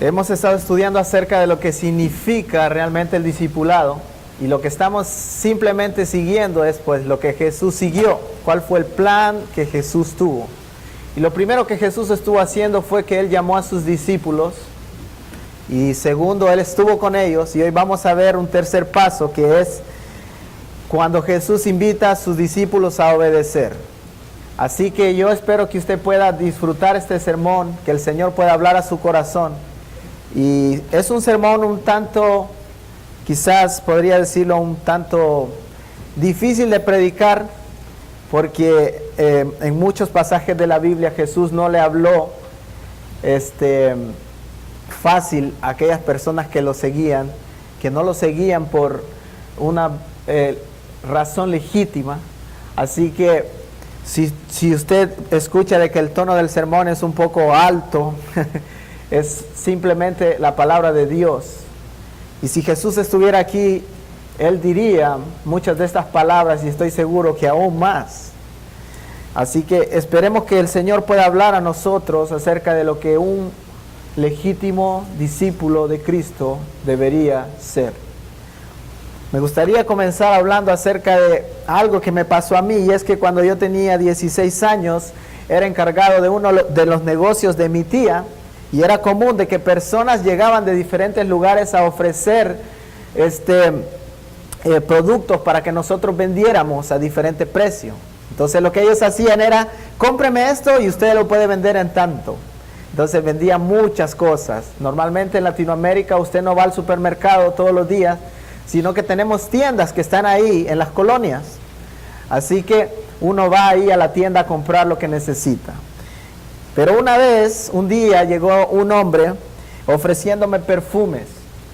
Hemos estado estudiando acerca de lo que significa realmente el discipulado y lo que estamos simplemente siguiendo es pues lo que Jesús siguió, cuál fue el plan que Jesús tuvo. Y lo primero que Jesús estuvo haciendo fue que Él llamó a sus discípulos y segundo, Él estuvo con ellos y hoy vamos a ver un tercer paso que es cuando Jesús invita a sus discípulos a obedecer. Así que yo espero que usted pueda disfrutar este sermón, que el Señor pueda hablar a su corazón. Y es un sermón un tanto, quizás podría decirlo, un tanto difícil de predicar, porque en muchos pasajes de la Biblia Jesús no le habló fácil a aquellas personas que lo seguían, que no lo seguían por una razón legítima. Así que si usted escucha de que el tono del sermón es un poco alto, es simplemente la palabra de Dios. Y si Jesús estuviera aquí, Él diría muchas de estas palabras y estoy seguro que aún más. Así que esperemos que el Señor pueda hablar a nosotros acerca de lo que un legítimo discípulo de Cristo debería ser. Me gustaría comenzar hablando acerca de algo que me pasó a mí, y es que cuando yo tenía 16 años, era encargado de uno de los negocios de mi tía, y era común de que personas llegaban de diferentes lugares a ofrecer productos para que nosotros vendiéramos a diferente precio. Entonces lo que ellos hacían era, cómpreme esto y usted lo puede vender en tanto. Entonces vendían muchas cosas. Normalmente en Latinoamérica usted no va al supermercado todos los días, sino que tenemos tiendas que están ahí en las colonias. Así que uno va ahí a la tienda a comprar lo que necesita. Pero un día llegó un hombre ofreciéndome perfumes.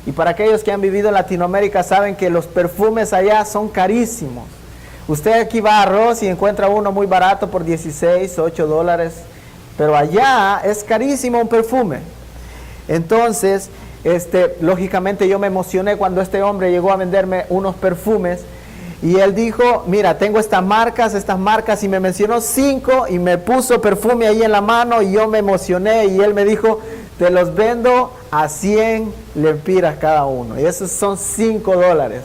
Y para aquellos que han vivido en Latinoamérica saben que los perfumes allá son carísimos. Usted aquí va a Ross y encuentra uno muy barato por 16, 8 dólares. Pero allá es carísimo un perfume. Entonces, lógicamente yo me emocioné cuando este hombre llegó a venderme unos perfumes. Y él dijo, mira, tengo estas marcas, y me mencionó 5 y me puso perfume ahí en la mano y yo me emocioné y él me dijo, te los vendo a 100 lempiras cada uno. Y esos son 5 dólares.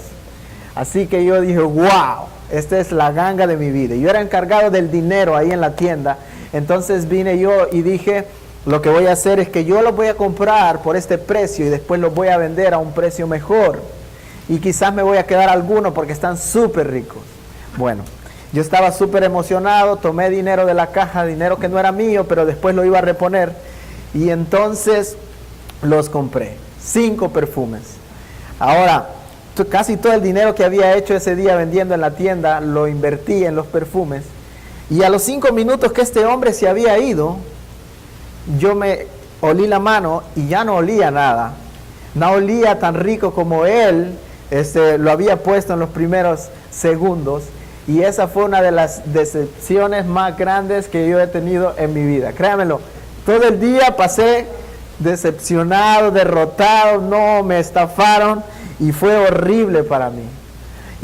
Así que yo dije, wow, esta es la ganga de mi vida. Yo era encargado del dinero ahí en la tienda. Entonces vine yo y dije, lo que voy a hacer es que yo los voy a comprar por este precio y después los voy a vender a un precio mejor. Y quizás me voy a quedar alguno porque están súper ricos. Bueno, yo estaba súper emocionado, tomé dinero de la caja, dinero que no era mío, pero después lo iba a reponer. Y entonces los compré, 5 perfumes. Ahora, casi todo el dinero que había hecho ese día vendiendo en la tienda, lo invertí en los perfumes. Y a los 5 minutos que este hombre se había ido, yo me olí la mano y ya no olía nada. No olía tan rico como él lo había puesto en los primeros segundos, y esa fue una de las decepciones más grandes que yo he tenido en mi vida. Créanmelo, todo el día pasé decepcionado, derrotado, no, me estafaron y fue horrible para mí.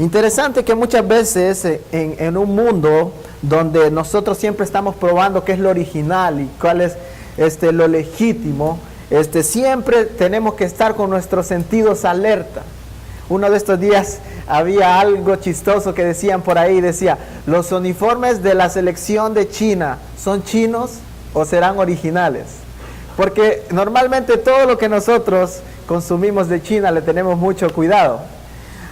Interesante que muchas veces en un mundo donde nosotros siempre estamos probando qué es lo original y cuál es lo legítimo, siempre tenemos que estar con nuestros sentidos alerta. Uno de estos días había algo chistoso que decían por ahí, decía, los uniformes de la selección de China, ¿son chinos o serán originales? Porque normalmente todo lo que nosotros consumimos de China le tenemos mucho cuidado.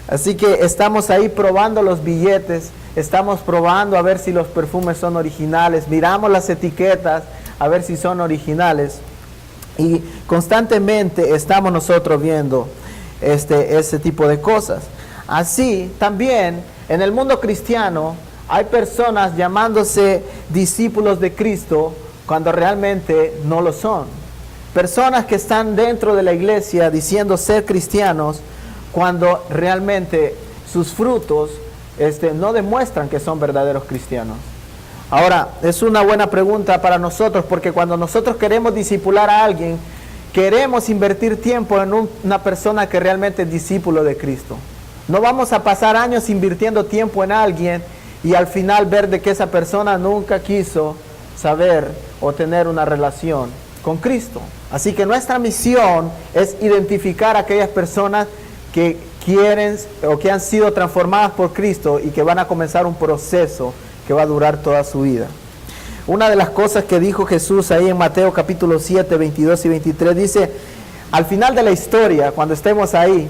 Así que estamos ahí probando los billetes, estamos probando a ver si los perfumes son originales, miramos las etiquetas a ver si son originales. Y constantemente estamos nosotros viendo ese tipo de cosas. Así también en el mundo cristiano hay personas llamándose discípulos de Cristo cuando realmente no lo son. Personas que están dentro de la iglesia diciendo ser cristianos cuando realmente sus frutos no demuestran que son verdaderos cristianos. Ahora, es una buena pregunta para nosotros, porque cuando nosotros queremos discipular a alguien, queremos invertir tiempo en una persona que realmente es discípulo de Cristo. No vamos a pasar años invirtiendo tiempo en alguien y al final ver de que esa persona nunca quiso saber o tener una relación con Cristo. Así que nuestra misión es identificar a aquellas personas que quieren o que han sido transformadas por Cristo y que van a comenzar un proceso que va a durar toda su vida. Una de las cosas que dijo Jesús ahí en Mateo capítulo 7, 22 y 23, dice, al final de la historia, cuando estemos ahí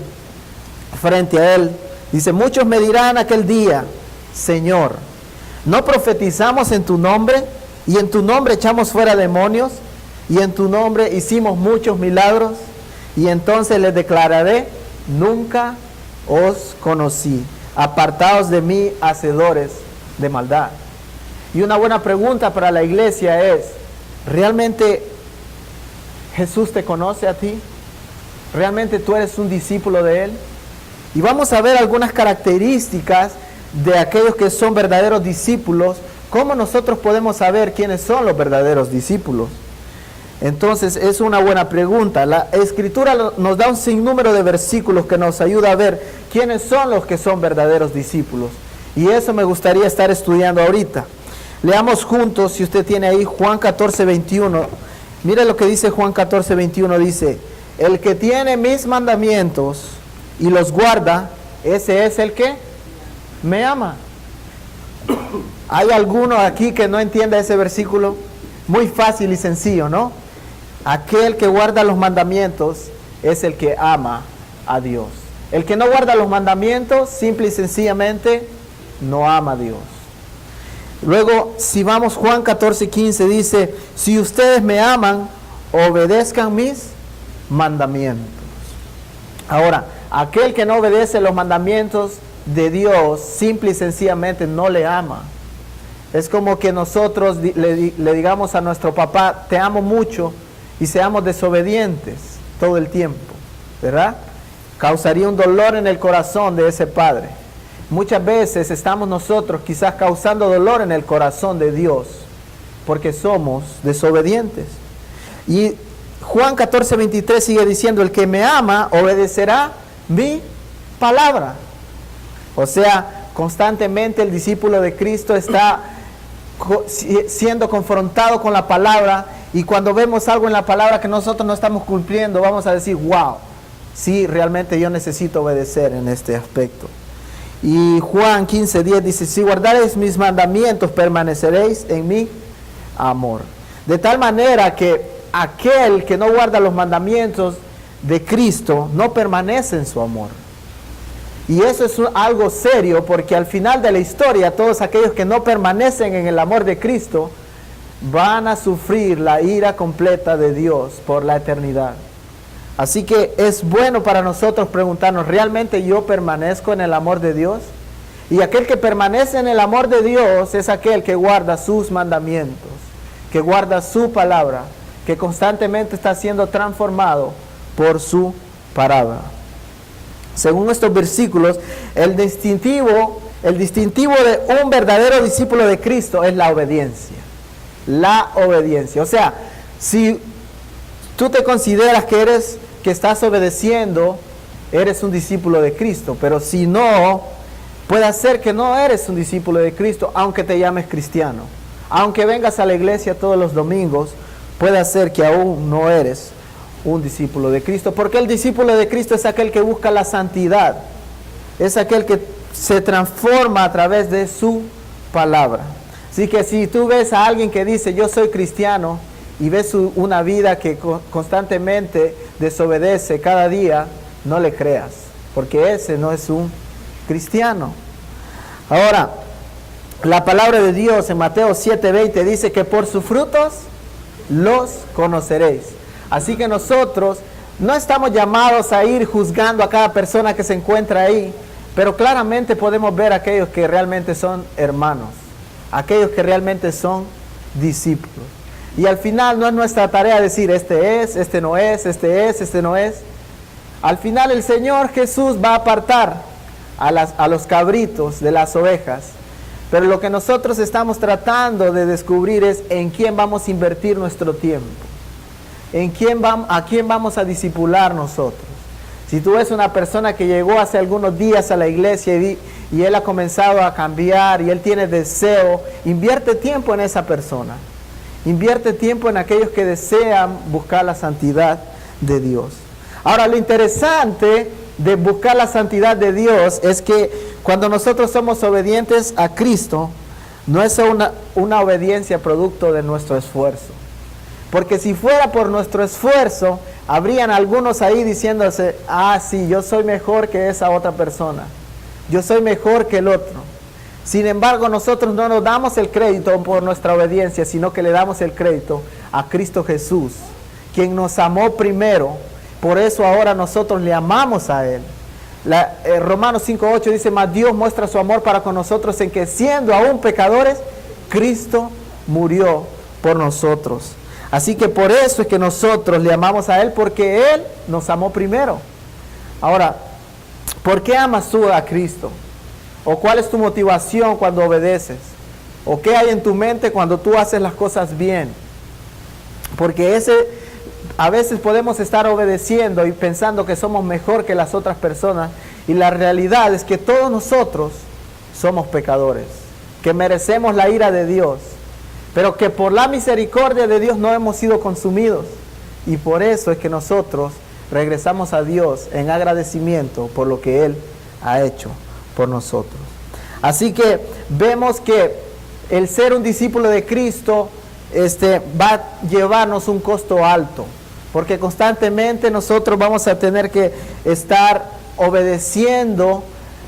frente a Él, dice, muchos me dirán aquel día, Señor, ¿no profetizamos en tu nombre? Y en tu nombre echamos fuera demonios, y en tu nombre hicimos muchos milagros. Y entonces les declararé, nunca os conocí, apartaos de mí, hacedores de maldad. Y una buena pregunta para la iglesia es, ¿realmente Jesús te conoce a ti? ¿Realmente tú eres un discípulo de Él? Y vamos a ver algunas características de aquellos que son verdaderos discípulos. ¿Cómo nosotros podemos saber quiénes son los verdaderos discípulos? Entonces es una buena pregunta. La Escritura nos da un sinnúmero de versículos que nos ayuda a ver quiénes son los que son verdaderos discípulos. Y eso me gustaría estar estudiando ahorita. Leamos juntos, si usted tiene ahí, Juan 14, 21. Mire lo que dice Juan 14, 21. Dice, el que tiene mis mandamientos y los guarda, ese es el que me ama. ¿Hay alguno aquí que no entienda ese versículo? Muy fácil y sencillo, ¿no? Aquel que guarda los mandamientos es el que ama a Dios. El que no guarda los mandamientos, simple y sencillamente, no ama a Dios. Luego, si vamos Juan 14, 15, dice, si ustedes me aman, obedezcan mis mandamientos. Ahora, aquel que no obedece los mandamientos de Dios, simple y sencillamente no le ama. Es como que nosotros le digamos a nuestro papá, te amo mucho, y seamos desobedientes todo el tiempo, ¿verdad? Causaría un dolor en el corazón de ese padre. Muchas veces estamos nosotros quizás causando dolor en el corazón de Dios, porque somos desobedientes. Y Juan 14, 23 sigue diciendo, el que me ama obedecerá mi palabra. O sea, constantemente el discípulo de Cristo está siendo confrontado con la palabra, y cuando vemos algo en la palabra que nosotros no estamos cumpliendo, vamos a decir, wow, sí, realmente yo necesito obedecer en este aspecto. Y Juan 15, 10 dice, si guardaréis mis mandamientos, permaneceréis en mi amor. De tal manera que aquel que no guarda los mandamientos de Cristo no permanece en su amor. Y eso es algo serio, porque al final de la historia, todos aquellos que no permanecen en el amor de Cristo van a sufrir la ira completa de Dios por la eternidad. Así que es bueno para nosotros preguntarnos, ¿realmente yo permanezco en el amor de Dios? Y aquel que permanece en el amor de Dios es aquel que guarda sus mandamientos, que guarda su palabra, que constantemente está siendo transformado por su palabra. Según estos versículos, el distintivo de un verdadero discípulo de Cristo es la obediencia. La obediencia. O sea, si tú te consideras que estás obedeciendo, eres un discípulo de Cristo. Pero si no, puede ser que no eres un discípulo de Cristo, aunque te llames cristiano. Aunque vengas a la iglesia todos los domingos, puede ser que aún no eres un discípulo de Cristo. Porque el discípulo de Cristo es aquel que busca la santidad. Es aquel que se transforma a través de su palabra. Así que si tú ves a alguien que dice, yo soy cristiano, y ves una vida que constantemente desobedece cada día, no le creas, porque ese no es un cristiano. Ahora, la palabra de Dios en Mateo 7:20 dice que por sus frutos los conoceréis. Así que nosotros no estamos llamados a ir juzgando a cada persona que se encuentra ahí, pero claramente podemos ver a aquellos que realmente son hermanos, aquellos que realmente son discípulos. Y al final no es nuestra tarea decir, este es, este no es, este no es. Al final el Señor Jesús va a apartar a los cabritos de las ovejas. Pero lo que nosotros estamos tratando de descubrir es en quién vamos a invertir nuestro tiempo. ¿A quién vamos a discipular nosotros? Si tú ves una persona que llegó hace algunos días a la iglesia y él ha comenzado a cambiar y él tiene deseo, invierte tiempo en esa persona. Invierte tiempo en aquellos que desean buscar la santidad de Dios. Ahora, lo interesante de buscar la santidad de Dios es que cuando nosotros somos obedientes a Cristo, no es una obediencia producto de nuestro esfuerzo. Porque si fuera por nuestro esfuerzo, habrían algunos ahí diciéndose, sí, yo soy mejor que esa otra persona. Yo soy mejor que el otro. Sin embargo, nosotros no nos damos el crédito por nuestra obediencia, sino que le damos el crédito a Cristo Jesús, quien nos amó primero. Por eso ahora nosotros le amamos a Él. Romanos 5:8 dice, mas Dios muestra su amor para con nosotros en que siendo aún pecadores, Cristo murió por nosotros. Así que por eso es que nosotros le amamos a Él, porque Él nos amó primero. Ahora, ¿por qué amas tú a Cristo? ¿O cuál es tu motivación cuando obedeces? ¿O qué hay en tu mente cuando tú haces las cosas bien? Porque a veces podemos estar obedeciendo y pensando que somos mejor que las otras personas, y la realidad es que todos nosotros somos pecadores, que merecemos la ira de Dios, pero que por la misericordia de Dios no hemos sido consumidos, y por eso es que nosotros regresamos a Dios en agradecimiento por lo que Él ha hecho por nosotros. Así que vemos que el ser un discípulo de Cristo va a llevarnos un costo alto, porque constantemente nosotros vamos a tener que estar obedeciendo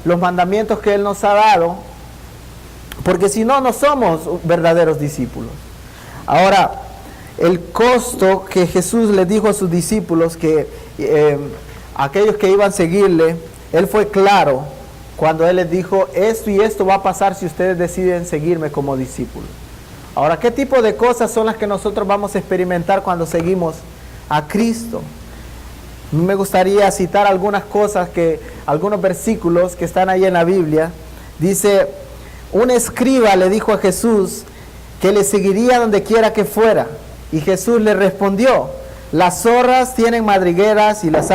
los mandamientos que Él nos ha dado, porque si no, no somos verdaderos discípulos. Ahora, el costo que Jesús les dijo a sus discípulos, que aquellos que iban a seguirle, Él fue claro cuando Él les dijo, esto y esto va a pasar si ustedes deciden seguirme como discípulos. Ahora, ¿qué tipo de cosas son las que nosotros vamos a experimentar cuando seguimos a Cristo? Me gustaría citar algunas cosas, algunos versículos que están ahí en la Biblia. Dice, un escriba le dijo a Jesús que le seguiría donde quiera que fuera. Y Jesús le respondió, las zorras tienen madrigueras y las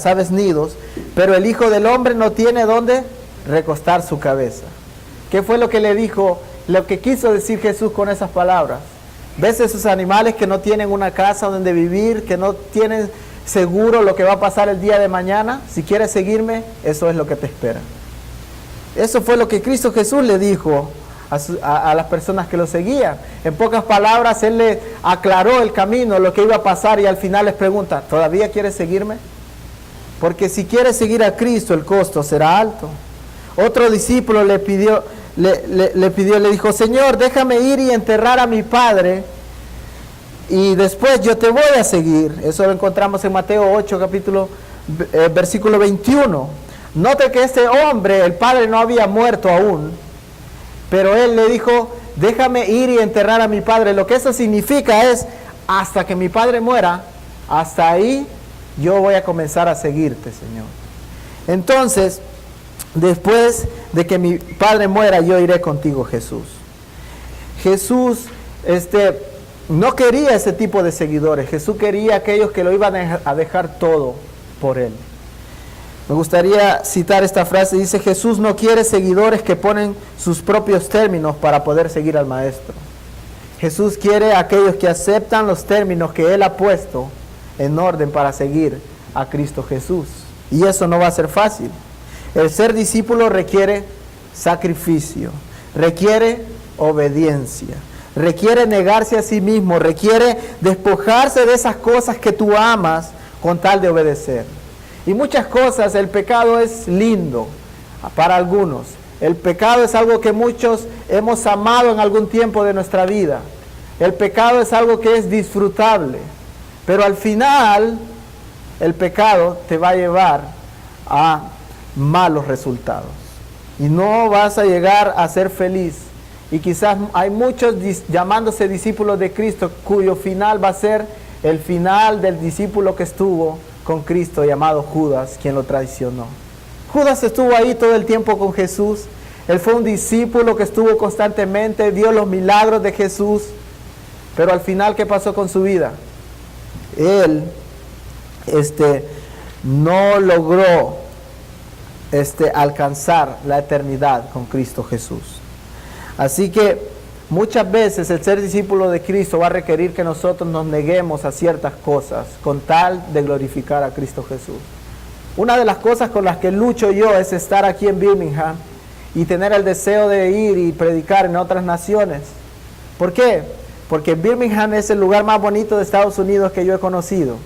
aves nidos, pero el Hijo del Hombre no tiene dónde recostar su cabeza. ¿Qué fue lo que le dijo? Lo que quiso decir Jesús con esas palabras. ¿Ves esos animales que no tienen una casa donde vivir, que no tienen seguro lo que va a pasar el día de mañana? Si quieres seguirme, eso es lo que te espera. Eso fue lo que Cristo Jesús le dijo a las personas que lo seguían. En pocas palabras, Él le aclaró el camino, lo que iba a pasar, y al final les pregunta, ¿todavía quieres seguirme? Porque si quieres seguir a Cristo, el costo será alto. Otro discípulo le dijo, Señor, déjame ir y enterrar a mi padre, y después yo te voy a seguir. Eso lo encontramos en Mateo 8, versículo 21. Note que este hombre, el padre no había muerto aún, pero él le dijo, déjame ir y enterrar a mi padre. Lo que eso significa es, hasta que mi padre muera, hasta ahí yo voy a comenzar a seguirte, Señor. Entonces, después de que mi padre muera, yo iré contigo, Jesús. Jesús no quería ese tipo de seguidores. Jesús quería aquellos que lo iban a dejar todo por Él. Me gustaría citar esta frase. Dice, Jesús no quiere seguidores que ponen sus propios términos para poder seguir al Maestro. Jesús quiere a aquellos que aceptan los términos que Él ha puesto en orden para seguir a Cristo Jesús. Y eso no va a ser fácil. El ser discípulo requiere sacrificio, requiere obediencia, requiere negarse a sí mismo, requiere despojarse de esas cosas que tú amas con tal de obedecer. Y muchas cosas, el pecado es lindo para algunos. El pecado es algo que muchos hemos amado en algún tiempo de nuestra vida. El pecado es algo que es disfrutable. Pero al final, el pecado te va a llevar a malos resultados. Y no vas a llegar a ser feliz. Y quizás hay muchos llamándose discípulos de Cristo, cuyo final va a ser el final del discípulo que estuvo con Cristo, llamado Judas, quien lo traicionó. Judas estuvo ahí todo el tiempo con Jesús. Él fue un discípulo que estuvo constantemente, vio los milagros de Jesús. Pero al final, ¿qué pasó con su vida? Él no logró alcanzar la eternidad con Cristo Jesús. Así que Muchas veces el ser discípulo de Cristo va a requerir que nosotros nos neguemos a ciertas cosas con tal de glorificar a Cristo Jesús. Una de las cosas con las que lucho yo es estar aquí en Birmingham y tener el deseo de ir y predicar en otras naciones. ¿Por qué? Porque Birmingham es el lugar más bonito de Estados Unidos que yo he conocido.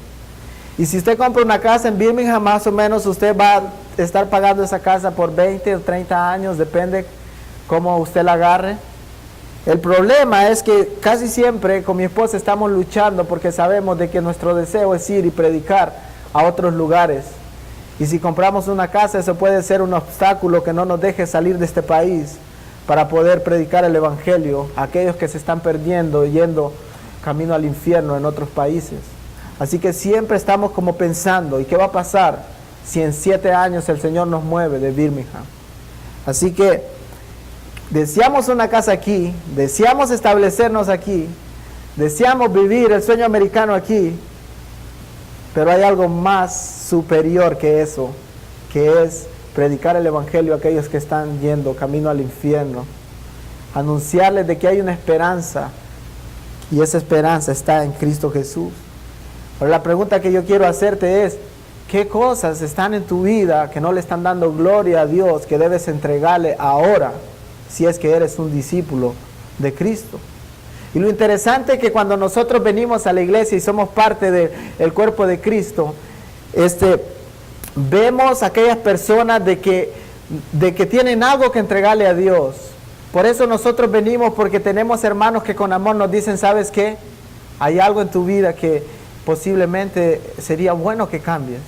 Y si usted compra una casa en Birmingham, más o menos usted va a estar pagando esa casa por 20 o 30 años, depende cómo usted la agarre. El problema es que casi siempre con mi esposa estamos luchando porque sabemos de que nuestro deseo es ir y predicar a otros lugares. Y si compramos una casa, eso puede ser un obstáculo que no nos deje salir de este país para poder predicar el Evangelio a aquellos que se están perdiendo, yendo camino al infierno en otros países. Así que siempre estamos como pensando, ¿y qué va a pasar si en 7 años el Señor nos mueve de Birmingham? Así que deseamos una casa aquí, deseamos establecernos aquí, deseamos vivir el sueño americano aquí, pero hay algo más superior que eso, que es predicar el Evangelio a aquellos que están yendo camino al infierno, anunciarles de que hay una esperanza, y esa esperanza está en Cristo Jesús. Pero la pregunta que yo quiero hacerte es, ¿qué cosas están en tu vida que no le están dando gloria a Dios, que debes entregarle ahora, si es que eres un discípulo de Cristo? Y lo interesante es que cuando nosotros venimos a la iglesia y somos parte del cuerpo de Cristo, vemos a aquellas personas de que tienen algo que entregarle a Dios. Por eso nosotros venimos, porque tenemos hermanos que con amor nos dicen, ¿sabes qué? Hay algo en tu vida que posiblemente sería bueno que cambies.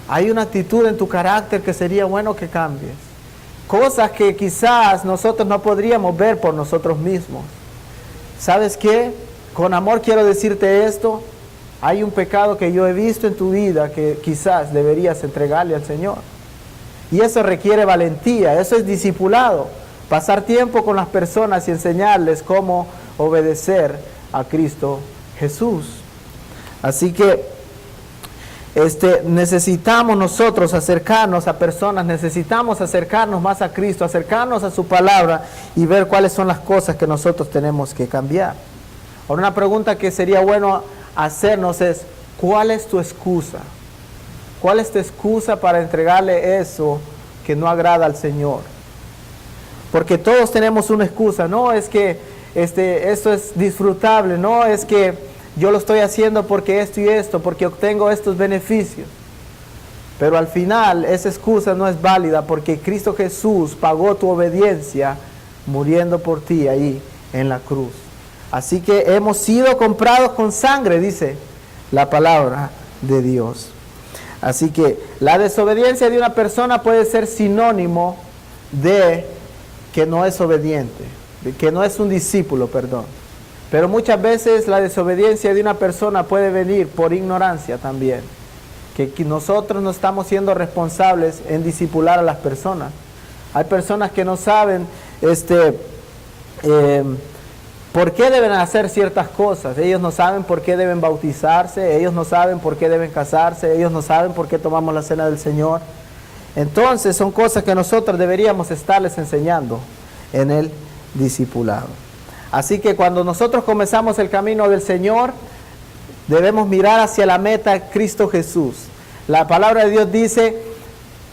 Hay una actitud en tu carácter que sería bueno que cambies. Cosas que quizás nosotros no podríamos ver por nosotros mismos. ¿Sabes qué? Con amor quiero decirte esto. Hay un pecado que yo he visto en tu vida que quizás deberías entregarle al Señor. Y eso requiere valentía, eso es discipulado. Pasar tiempo con las personas y enseñarles cómo obedecer a Cristo Jesús. Así que necesitamos nosotros acercarnos a personas, necesitamos acercarnos más a Cristo, acercarnos a su palabra y ver cuáles son las cosas que nosotros tenemos que cambiar. Ahora, una pregunta que sería bueno hacernos es, ¿cuál es tu excusa? ¿Cuál es tu excusa para entregarle eso que no agrada al Señor? Porque todos tenemos una excusa, no es que esto es disfrutable, no es que yo lo estoy haciendo porque esto y esto, porque obtengo estos beneficios. Pero al final esa excusa no es válida porque Cristo Jesús pagó tu obediencia muriendo por ti ahí en la cruz. Así que hemos sido comprados con sangre, dice la palabra de Dios. Así que la desobediencia de una persona puede ser sinónimo de que no es obediente, de que no es un discípulo, perdón. Pero muchas veces la desobediencia de una persona puede venir por ignorancia también. Que nosotros no estamos siendo responsables en discipular a las personas. Hay personas que no saben por qué deben hacer ciertas cosas. Ellos no saben por qué deben bautizarse, ellos no saben por qué deben casarse, ellos no saben por qué tomamos la cena del Señor. Entonces son cosas que nosotros deberíamos estarles enseñando en el discipulado. Así que cuando nosotros comenzamos el camino del Señor, debemos mirar hacia la meta, Cristo Jesús. La palabra de Dios dice,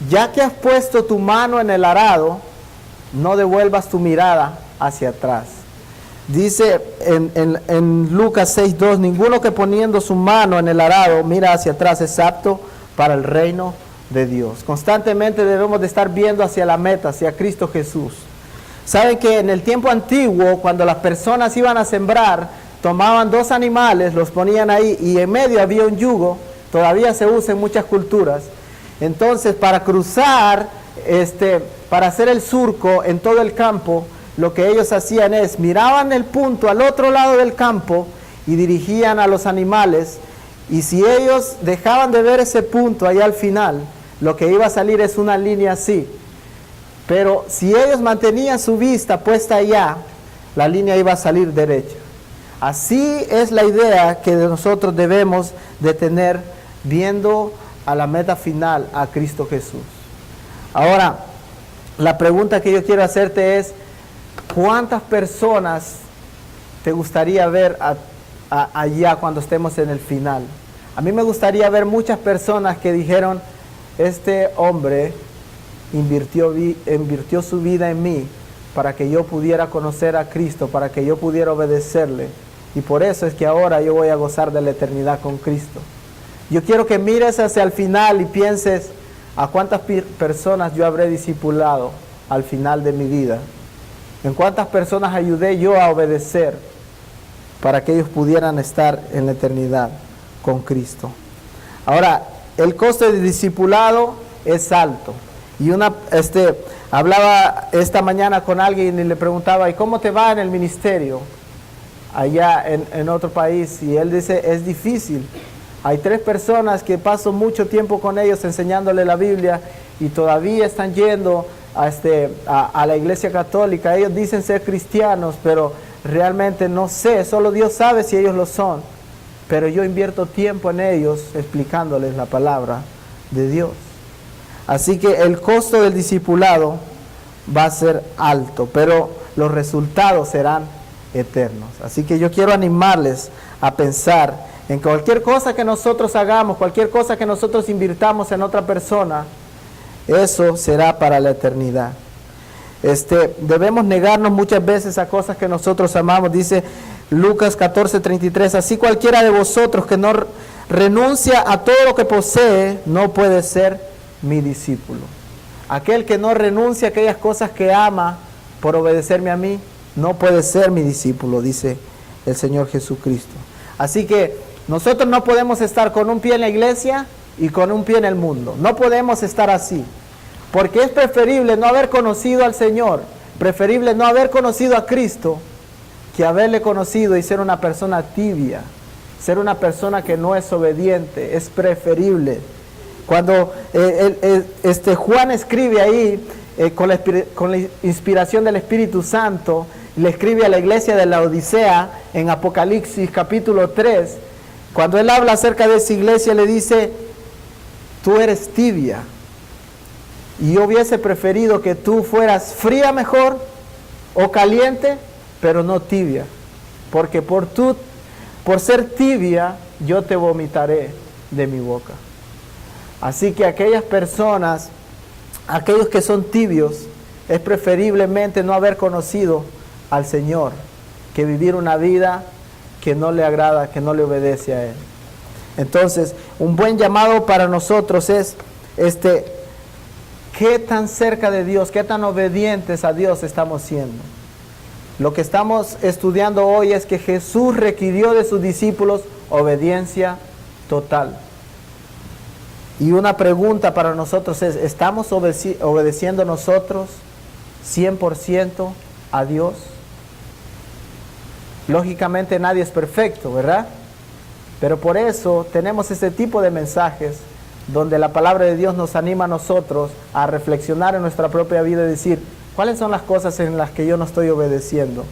ya que has puesto tu mano en el arado, no devuelvas tu mirada hacia atrás. Dice en Lucas 6:2, ninguno que poniendo su mano en el arado mira hacia atrás es apto para el reino de Dios. Constantemente debemos de estar viendo hacia la meta, hacia Cristo Jesús. Saben que en el tiempo antiguo, cuando las personas iban a sembrar, tomaban 2 animales, los ponían ahí y en medio había un yugo, todavía se usa en muchas culturas. Entonces, para cruzar, para hacer el surco en todo el campo, lo que ellos hacían es, miraban el punto al otro lado del campo y dirigían a los animales, y si ellos dejaban de ver ese punto allá al final, lo que iba a salir es una línea así. Pero si ellos mantenían su vista puesta allá, la línea iba a salir derecha. Así es la idea que nosotros debemos de tener viendo a la meta final, a Cristo Jesús. Ahora, la pregunta que yo quiero hacerte es, ¿cuántas personas te gustaría ver allá cuando estemos en el final? A mí me gustaría ver muchas personas que dijeron, este hombre invirtió su vida en mí para que yo pudiera conocer a Cristo, para que yo pudiera obedecerle. Y por eso es que ahora yo voy a gozar de la eternidad con Cristo. Yo quiero que mires hacia el final y pienses a cuántas personas yo habré discipulado al final de mi vida. En cuántas personas ayudé yo a obedecer para que ellos pudieran estar en la eternidad con Cristo. Ahora, el costo del discipulado es alto. Y hablaba esta mañana con alguien y le preguntaba, ¿y cómo te va en el ministerio allá en otro país? Y él dice, es difícil. Hay 3 personas que paso mucho tiempo con ellos enseñándole la Biblia y todavía están yendo a la iglesia católica. Ellos dicen ser cristianos, pero realmente no sé, solo Dios sabe si ellos lo son. Pero yo invierto tiempo en ellos explicándoles la palabra de Dios. Así que el costo del discipulado va a ser alto, pero los resultados serán eternos. Así que yo quiero animarles a pensar en cualquier cosa que nosotros hagamos, cualquier cosa que nosotros invirtamos en otra persona, eso será para la eternidad. Debemos negarnos muchas veces a cosas que nosotros amamos. Dice Lucas 14:33, así cualquiera de vosotros que no renuncia a todo lo que posee, no puede ser mi discípulo. Aquel que no renuncia a aquellas cosas que ama por obedecerme a mí, no puede ser mi discípulo, dice el Señor Jesucristo. Así que nosotros no podemos estar con un pie en la iglesia y con un pie en el mundo. No podemos estar así. Porque es preferible no haber conocido al Señor, preferible no haber conocido a Cristo, que haberle conocido y ser una persona tibia, ser una persona que no es obediente. Es preferible. Cuando Juan escribe ahí, con la inspiración del Espíritu Santo, le escribe a la iglesia de la Odisea en Apocalipsis capítulo 3, cuando él habla acerca de esa iglesia, le dice, tú eres tibia, y yo hubiese preferido que tú fueras fría mejor, o caliente, pero no tibia, porque por ser tibia, yo te vomitaré de mi boca. Así que aquellas personas, aquellos que son tibios, es preferiblemente no haber conocido al Señor, que vivir una vida que no le agrada, que no le obedece a Él. Entonces, un buen llamado para nosotros es, ¿qué tan cerca de Dios, qué tan obedientes a Dios estamos siendo? Lo que estamos estudiando hoy es que Jesús requirió de sus discípulos obediencia total. Y una pregunta para nosotros es, ¿estamos obedeciendo nosotros 100% a Dios? Lógicamente nadie es perfecto, ¿verdad? Pero por eso tenemos este tipo de mensajes donde la palabra de Dios nos anima a nosotros a reflexionar en nuestra propia vida y decir, ¿cuáles son las cosas en las que yo no estoy obedeciendo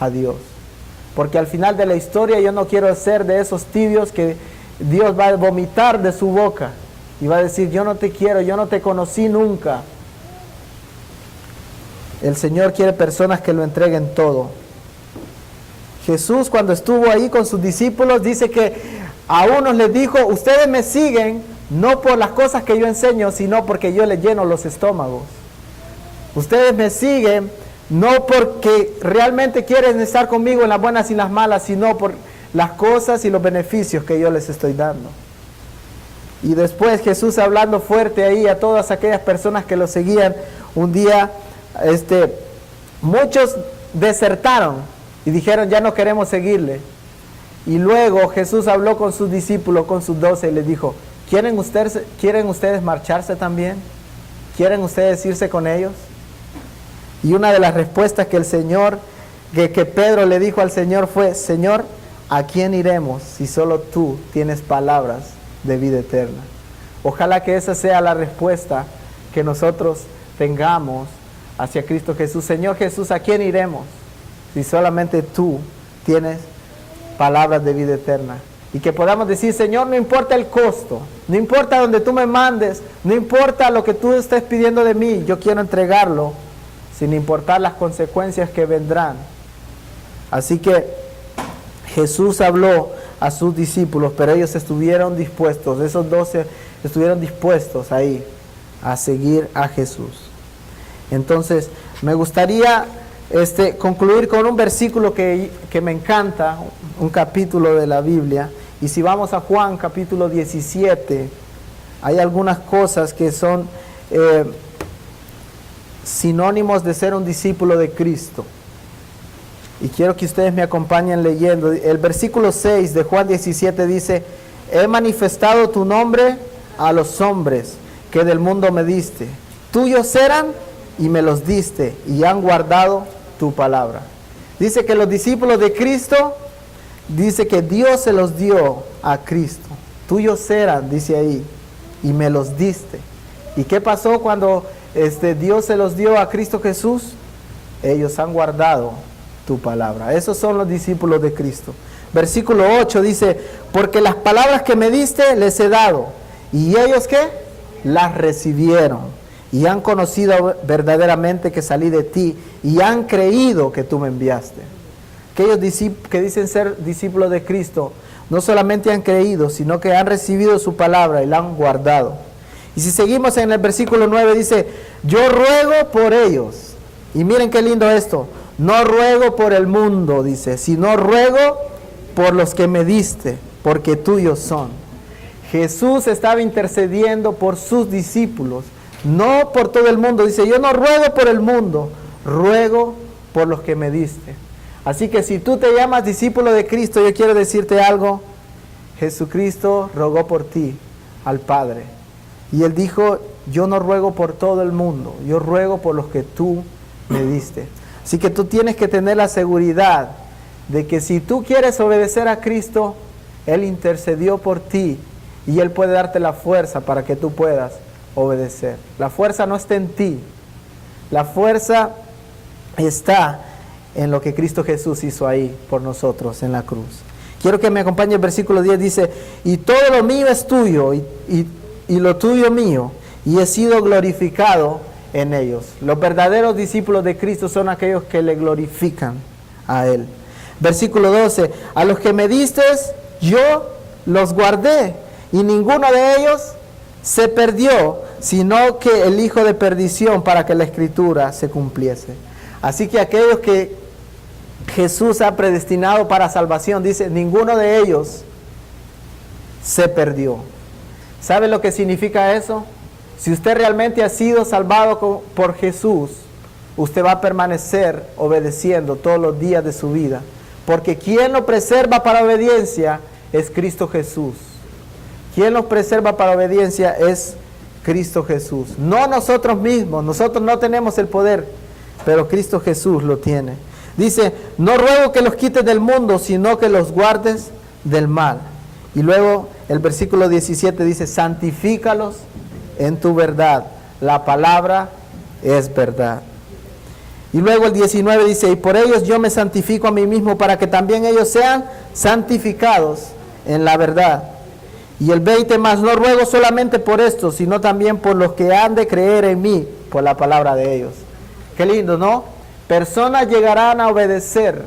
a Dios? Porque al final de la historia yo no quiero ser de esos tibios que Dios va a vomitar de su boca y va a decir, yo no te quiero, yo no te conocí nunca. El Señor quiere personas que lo entreguen todo. Jesús, cuando estuvo ahí con sus discípulos, dice que a unos les dijo, ustedes me siguen no por las cosas que yo enseño, sino porque yo les lleno los estómagos. Ustedes me siguen no porque realmente quieren estar conmigo en las buenas y las malas, sino por las cosas y los beneficios que yo les estoy dando. Y después Jesús, hablando fuerte ahí a todas aquellas personas que lo seguían, un día muchos desertaron y dijeron, ya no queremos seguirle. Y luego Jesús habló con sus discípulos, con sus 12, y les dijo, ¿quieren ustedes marcharse también? ¿Quieren ustedes irse con ellos? Y una de las respuestas que que Pedro le dijo al Señor fue, Señor, ¿a quién iremos si solo tú tienes palabras de vida eterna? Ojalá que esa sea la respuesta que nosotros tengamos hacia Cristo Jesús. Señor Jesús, ¿a quién iremos si solamente tú tienes palabras de vida eterna? Y que podamos decir, Señor, no importa el costo, no importa donde tú me mandes, no importa lo que tú estés pidiendo de mí, yo quiero entregarlo sin importar las consecuencias que vendrán. Así que Jesús habló a sus discípulos, pero ellos estuvieron dispuestos, esos 12 estuvieron dispuestos ahí a seguir a Jesús. Entonces, me gustaría concluir con un versículo que me encanta, un capítulo de la Biblia. Y si vamos a Juan capítulo 17, hay algunas cosas que son sinónimos de ser un discípulo de Cristo. Y quiero que ustedes me acompañen leyendo. El versículo 6 de Juan 17 dice: he manifestado tu nombre a los hombres que del mundo me diste. Tuyos eran y me los diste y han guardado tu palabra. Dice que los discípulos de Cristo, dice que Dios se los dio a Cristo. Tuyos eran, dice ahí, y me los diste. ¿Y qué pasó cuando Dios se los dio a Cristo Jesús? Ellos han guardado tu palabra. Esos son los discípulos de Cristo. Versículo 8 dice: porque las palabras que me diste les he dado, y ellos ¿qué? Las recibieron, y han conocido verdaderamente que salí de ti, y han creído que tú me enviaste. Aquellos que dicen ser discípulos de Cristo, no solamente han creído, sino que han recibido su palabra y la han guardado. Y si seguimos en el versículo 9 dice: yo ruego por ellos. Y miren qué lindo esto: no ruego por el mundo, dice, sino ruego por los que me diste, porque tuyos son. Jesús estaba intercediendo por sus discípulos, no por todo el mundo. Dice: yo no ruego por el mundo, ruego por los que me diste. Así que si tú te llamas discípulo de Cristo, yo quiero decirte algo: Jesucristo rogó por ti al Padre. Y Él dijo: yo no ruego por todo el mundo, yo ruego por los que tú me diste. Así que tú tienes que tener la seguridad de que si tú quieres obedecer a Cristo, Él intercedió por ti y Él puede darte la fuerza para que tú puedas obedecer. La fuerza no está en ti, la fuerza está en lo que Cristo Jesús hizo ahí por nosotros en la cruz. Quiero que me acompañe el versículo 10, dice: y todo lo mío es tuyo y lo tuyo mío, y he sido glorificado en ellos. Los verdaderos discípulos de Cristo son aquellos que le glorifican a Él. Versículo 12: a los que me diste yo los guardé, y ninguno de ellos se perdió, sino que el hijo de perdición, para que la escritura se cumpliese. Así que aquellos que Jesús ha predestinado para salvación, dice, ninguno de ellos se perdió. ¿Sabe lo que significa eso? Si usted realmente ha sido salvado por Jesús, usted va a permanecer obedeciendo todos los días de su vida, porque quien lo preserva para obediencia es Cristo Jesús. Quien lo preserva para obediencia es Cristo Jesús, no nosotros mismos. Nosotros no tenemos el poder, pero Cristo Jesús lo tiene. Dice: no ruego que los quites del mundo, sino que los guardes del mal. Y luego el versículo 17 dice: santifícalos en tu verdad, la palabra es verdad. Y luego el 19 dice: y por ellos yo me santifico a mí mismo, para que también ellos sean santificados en la verdad. Y el 20 más: no ruego solamente por esto, sino también por los que han de creer en mí, por la palabra de ellos. Qué lindo, ¿no? Personas llegarán a obedecer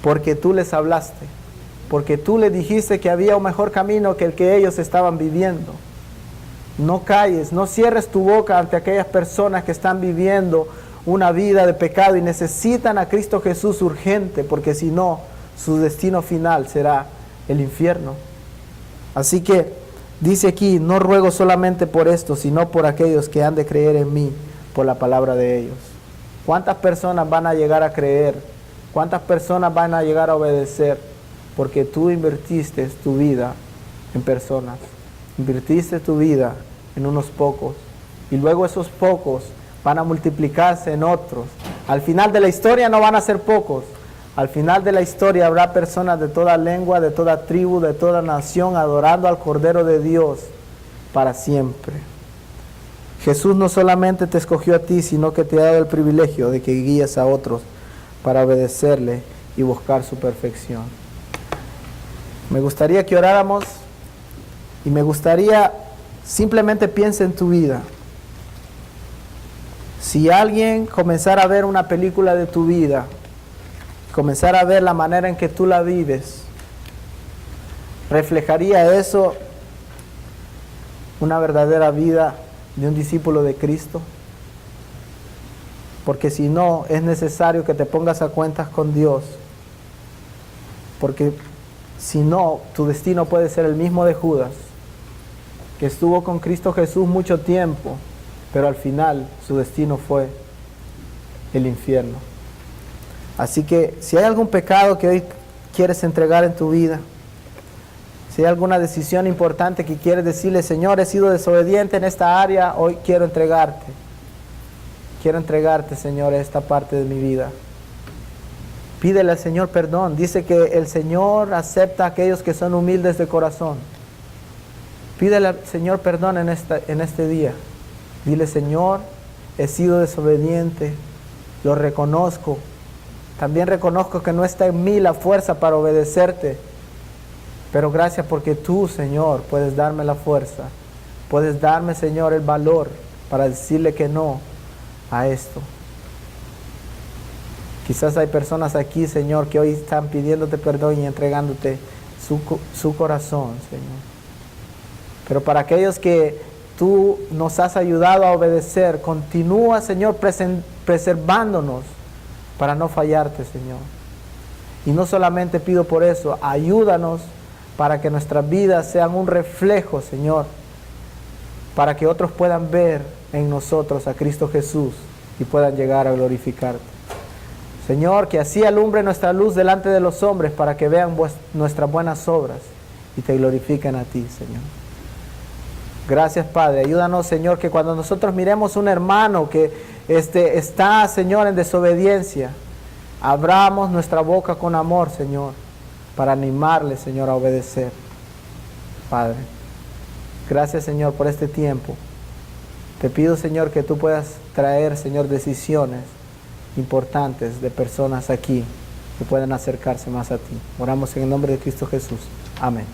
porque tú les hablaste, porque tú les dijiste que había un mejor camino que el que ellos estaban viviendo. No calles, no cierres tu boca ante aquellas personas que están viviendo una vida de pecado y necesitan a Cristo Jesús urgente, porque si no, su destino final será el infierno. Así que dice aquí: no ruego solamente por esto, sino por aquellos que han de creer en mí, por la palabra de ellos. ¿Cuántas personas van a llegar a creer? ¿Cuántas personas van a llegar a obedecer? Porque tú invertiste tu vida en personas, invertiste tu vida en unos pocos, y luego esos pocos van a multiplicarse en otros. Al final de la historia no van a ser pocos. Al final de la historia habrá personas de toda lengua, de toda tribu, de toda nación, adorando al Cordero de Dios para siempre. Jesús no solamente te escogió a ti, sino que te ha dado el privilegio de que guíes a otros para obedecerle y buscar su perfección. Me gustaría que oráramos y me gustaría simplemente piensa en tu vida. Si alguien comenzara a ver una película de tu vida, comenzar a ver la manera en que tú la vives, ¿reflejaría eso una verdadera vida de un discípulo de Cristo? Porque si no, es necesario que te pongas a cuentas con Dios, porque si no, tu destino puede ser el mismo de Judas, que estuvo con Cristo Jesús mucho tiempo, pero al final su destino fue el infierno. Así que si hay algún pecado que hoy quieres entregar en tu vida, si hay alguna decisión importante que quieres decirle, Señor, he sido desobediente en esta área, hoy quiero entregarte. Quiero entregarte, Señor, esta parte de mi vida. Pídele al Señor perdón. Dice que el Señor acepta a aquellos que son humildes de corazón. Pídele al Señor perdón en este día. Dile, Señor, he sido desobediente, lo reconozco. También reconozco que no está en mí la fuerza para obedecerte. Pero gracias porque tú, Señor, puedes darme la fuerza. Puedes darme, Señor, el valor para decirle que no a esto. Quizás hay personas aquí, Señor, que hoy están pidiéndote perdón y entregándote su corazón, Señor. Pero para aquellos que tú nos has ayudado a obedecer, continúa, Señor, preservándonos para no fallarte, Señor. Y no solamente pido por eso, ayúdanos para que nuestras vidas sean un reflejo, Señor, para que otros puedan ver en nosotros a Cristo Jesús y puedan llegar a glorificarte. Señor, que así alumbre nuestra luz delante de los hombres para que vean nuestras buenas obras y te glorifiquen a ti, Señor. Gracias, Padre. Ayúdanos, Señor, que cuando nosotros miremos un hermano que está, Señor, en desobediencia, abramos nuestra boca con amor, Señor, para animarle, Señor, a obedecer. Padre, gracias, Señor, por este tiempo. Te pido, Señor, que tú puedas traer, Señor, decisiones importantes de personas aquí que puedan acercarse más a ti. Oramos en el nombre de Cristo Jesús. Amén.